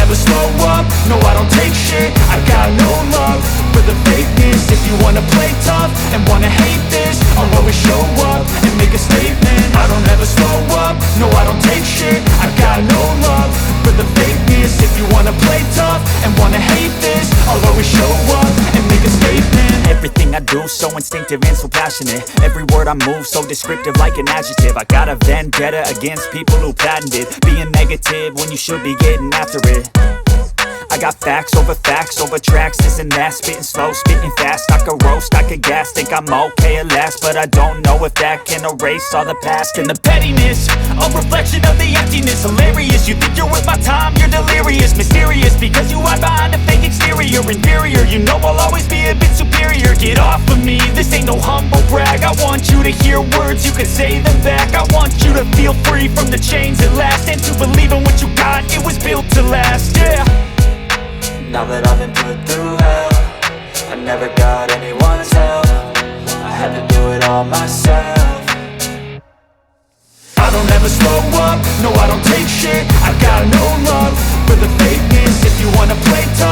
never slow up, no I don't take shit. I got no love for the fakeness. If you wanna play tough and wanna hate this, I'll always show up and make a statement. I don't ever slow up, no I don't take shit. I got no love for the fakeness. If you wanna play tough and wanna hate this, I'll always show up and make a statement. Everything I do so instinctive and so passionate. Every word I move so descriptive like an adjective. I got a vendetta against people who patented being negative when you should be getting after it. I got facts over tracks, this and that. Spitting slow, spitting fast. I could roast, I could gas. Think I'm okay at last, but I don't know if that can erase all the past. And the pettiness, a reflection of the emptiness. Hilarious, you think you're worth my time, you're delirious. Mysterious, because you hide behind a fake exterior. Inferior, you know I'll always be a bit superior. Get off of me, this ain't no humble brag. I want you to hear words, you can say them back. I want you to feel free from the chains at last, and to believe in what you got, it was built to last, yeah. Now that I've been put through hell, I never got anyone's help. I had to do it all myself. I don't ever slow up, no I don't take shit. I got no love for the fakeness. If you wanna play tough